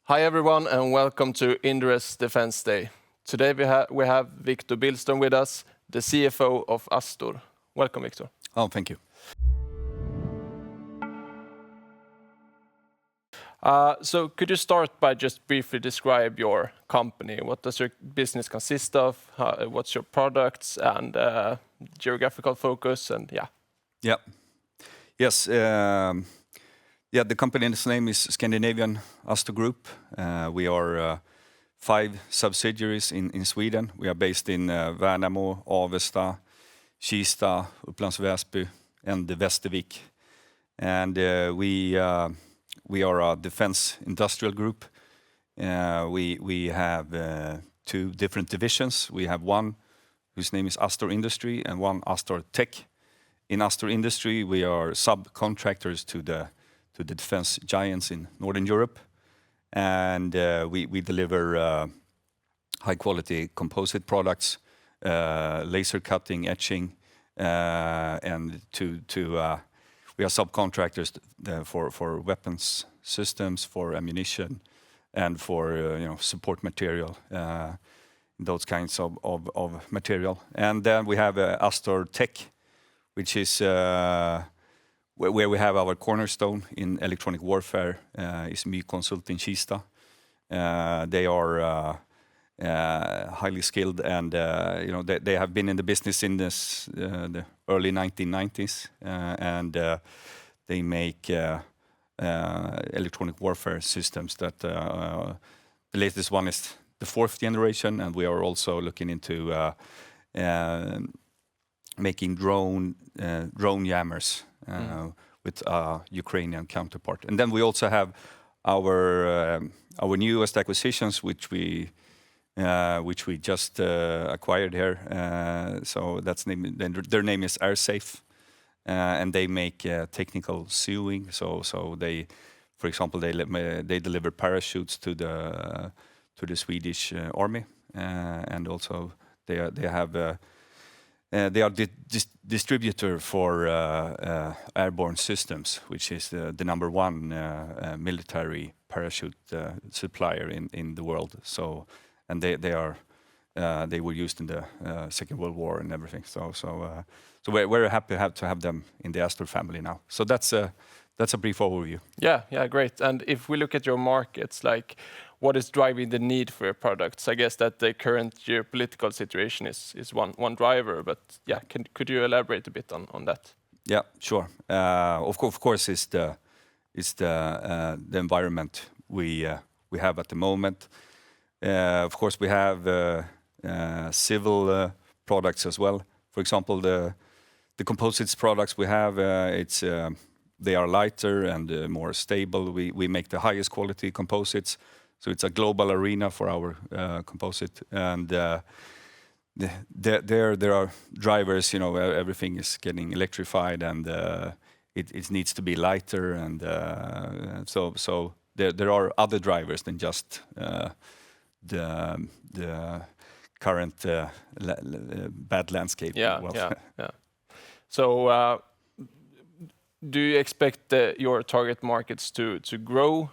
Hi everyone and welcome to Inderes Defense Day. Today we have Wictor Billström with us, the CFO of Astor. Welcome, Wictor. Oh, thank you. So could you start by just briefly describe your company? What does your business consist of? What's your products and geographical focus? And Yes. The company's name is Scandinavian Astor Group. We are 5 subsidiaries in Sweden. We are based in Värnamo, Avesta, Kista, Upplands Väsby, and Västervik. And we are a defense industrial group. We have 2 different divisions. We have one whose name is Astor Industry and one Astor Tech. In Astor Industry, we are subcontractors to the defense giants in Northern Europe. And we deliver high quality composite products, laser cutting, etching, and we are subcontractors for weapons systems, for ammunition, and for support material, those kinds of material. And then we have Astor Tech, which is where we have our cornerstone in electronic warfare, is My Consult in Kista. They are highly skilled and they have been in the business in the early 1990s, and they make electronic warfare systems that the latest one is the 4th generation, and we are also looking into making drone jammers with a Ukrainian counterpart. And then we also have our newest acquisitions, which we just acquired here. So their name is AirSafe, and they make technical sewing. So they, for example, they deliver parachutes to the Swedish army, and also they are distributor for airborne systems, which is the number 1 military parachute supplier in the world. So, and they were used in the Second World War and everything. So we're very happy to have them in the Astor family now. So that's a brief overview. Yeah, great. And if we look at your markets, like what is driving the need for your products? I guess that the current geopolitical situation is one driver, but could you elaborate a bit on that? Yeah, sure. Of course, it's the environment we have at the moment. Of course, we have civil products as well. For example, the composites products we have, they are lighter and more stable. We make the highest quality composites, so it's a global arena for our composite. And there are drivers. Everything is getting electrified, and it needs to be lighter. And so there are other drivers than just the current bad landscape. Yeah. So do you expect your target markets to grow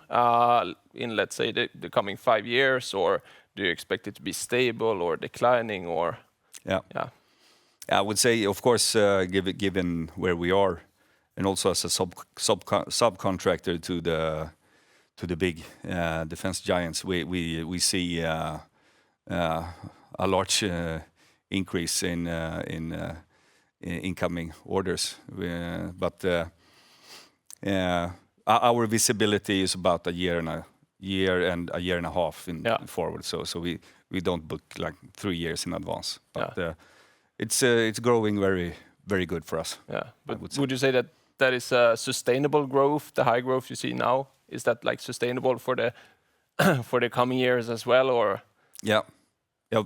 in, let's say, the coming 5 years, or do you expect it to be stable or declining, or? Yeah. I would say, of course, given where we are, and also as a subcontractor to the big defense giants, we see a large increase in incoming orders. But our visibility is about a year and a half forward. So we don't book like 3 years in advance. But it's growing very, very good for us. Yeah. But would you say that is a sustainable growth, the high growth you see now? Is that like sustainable for the coming years as well, or? Yeah. Do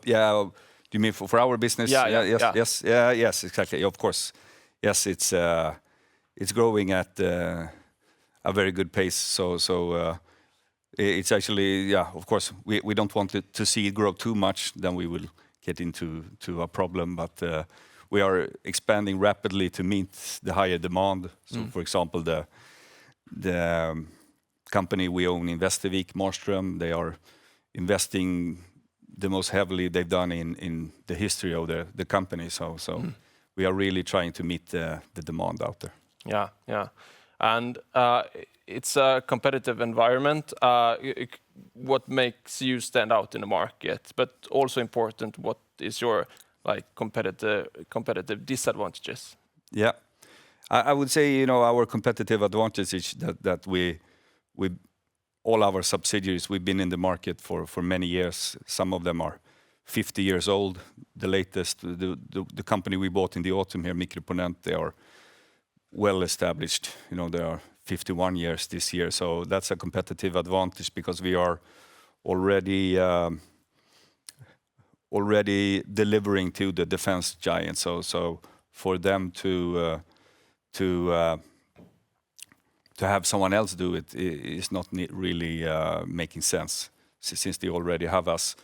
you mean for our business? Yes, exactly. Of course. Yes, it's growing at a very good pace. So it's actually, of course, we don't want it to see it grow too much, then we will get into a problem. But we are expanding rapidly to meet the higher demand. So, for example, company we own, Investerare, Marström, they are investing the most heavily they've done in the history of the company. So we are really trying to meet the demand out there. Yeah, yeah. And it's a competitive environment. What makes you stand out in the market? But also important, what is your competitive disadvantages? Yeah, I would say, our competitive advantage is that we all our subsidiaries, we've been in the market for many years. Some of them are 50 years old. The latest, the company we bought in the autumn here, Mikroponent, they are well established. They are 51 years this year. So that's a competitive advantage because we are already delivering to the defense giants. So for them to have someone else do it is not really making sense, since they already have us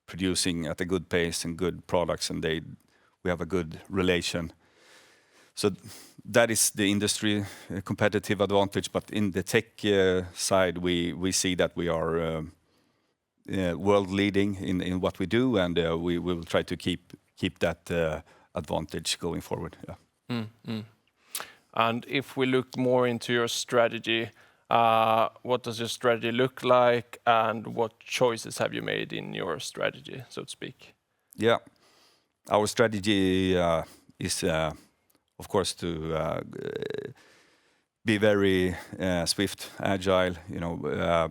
producing at a good pace and good products, and we have a good relation. So that is the industry competitive advantage. But in the tech side, we see that we are world leading in what we do, and we will try to keep that advantage going forward. Yeah. And if we look more into your strategy, what does your strategy look like, and what choices have you made in your strategy, so to speak? Yeah, our strategy is, of course, to be very swift, agile.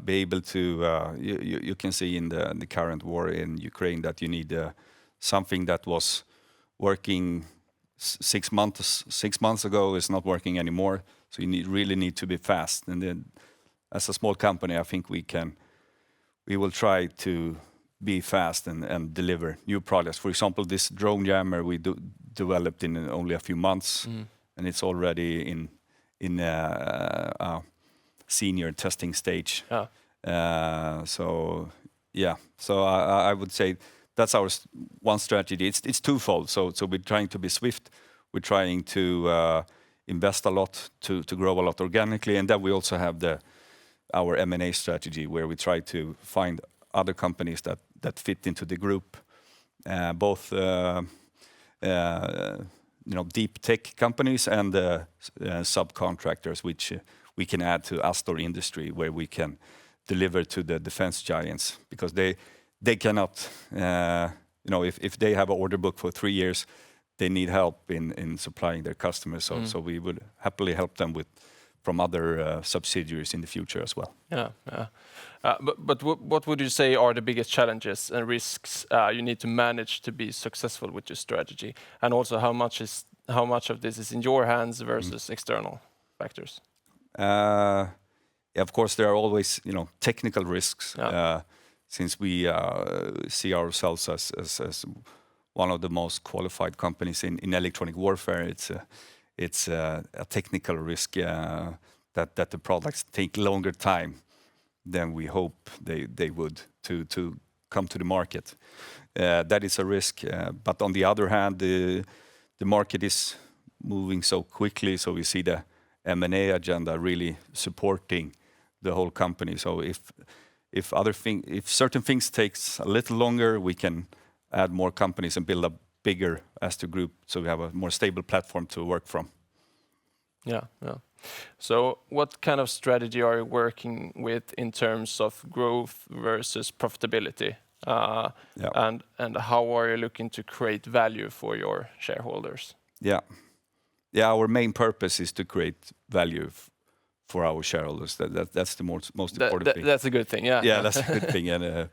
Be able to. You can see in the current war in Ukraine that you need something that was working 6 months ago is not working anymore. So you really need to be fast. And then, as a small company, I think we will try to be fast and deliver new products. For example, this drone jammer we developed in only a few months, and it's already in a senior testing stage. So I would say that's our one strategy. It's twofold. So we're trying to be swift. We're trying to invest a lot to grow a lot organically, and then we also have our M&A strategy, where we try to find other companies that fit into the group, both deep tech companies and subcontractors, which we can add to Astor industry, where we can deliver to the defense giants, because they cannot, if they have an order book for 3 years, they need help in supplying their customers. So we would happily help them from other subsidiaries in the future as well. Yeah, yeah. But what would you say are the biggest challenges and risks you need to manage to be successful with your strategy? And also, how much of this is in your hands versus external factors? Yeah, of course, there are always technical risks. Since we see ourselves as one of the most qualified companies in electronic warfare, it's a technical risk that the products take longer time than we hope they would to come to the market. That is a risk. But on the other hand, the market is moving so quickly, so we see the M&A agenda really supporting the whole company. So if certain things takes a little longer, we can add more companies and build a bigger Astor Group, so we have a more stable platform to work from. Yeah, yeah. So what kind of strategy are you working with in terms of growth versus profitability? And how are you looking to create value for your shareholders? Yeah, our main purpose is to create value for our shareholders. That's the most important thing. That's a good thing, yeah. Yeah, that's a good thing. And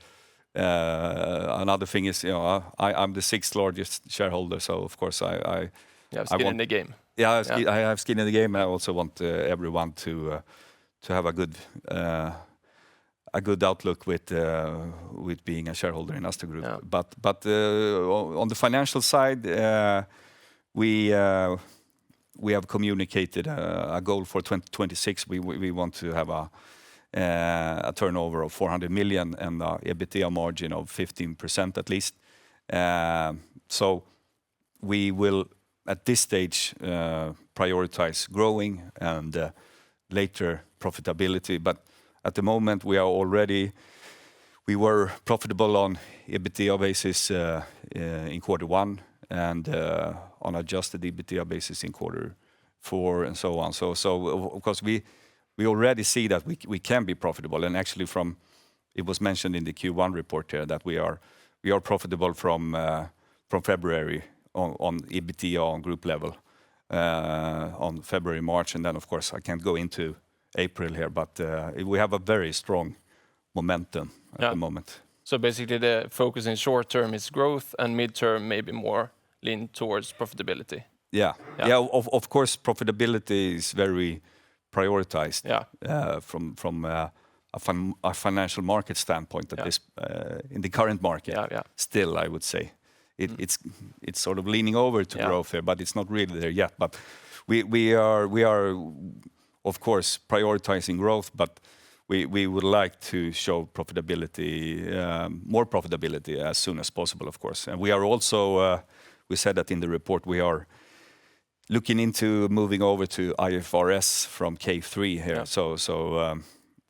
another thing is, I'm the 6th largest shareholder, so of course I have skin in the game. Yeah, I have skin in the game, and I also want everyone to have a good outlook with being a shareholder in Astor Group. Yeah. But on the financial side, we have communicated a goal for 2026. We want to have a turnover of 400 million and a EBITDA margin of 15% at least. So we will, at this stage, prioritize growing and later profitability. But At the moment, we were profitable on EBITDA basis in Q1 and on adjusted EBITDA basis in Q4 and so on. So of course, we already see that we can be profitable. And actually it was mentioned in the Q1 report here that we are profitable from February on EBITDA on group level, on February, March, and then of course I can't go into April here, but we have a very strong momentum at the moment. So basically the focus in short term is growth and midterm maybe more lean towards profitability. Yeah. Of course, profitability is very prioritized from a financial market standpoint at this in the current market. Still, I would say it's sort of leaning over to growth here, but it's not really there yet. But we are of course prioritizing growth, but we would like to show profitability, more profitability as soon as possible, of course. And we are also we said that in the report we are looking into moving over to IFRS from K3 here. So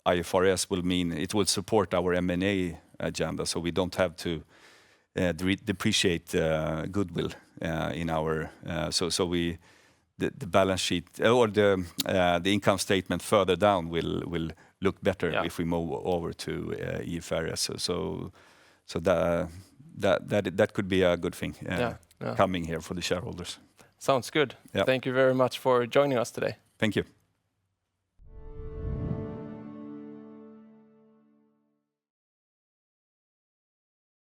IFRS will mean it will support our M&A agenda, so we don't have to depreciate goodwill in our the balance sheet or the income statement further down will look better if we move over to IFRS. So that could be a good thing coming here for the shareholders. Sounds good. Thank you very much for joining us today. Thank you.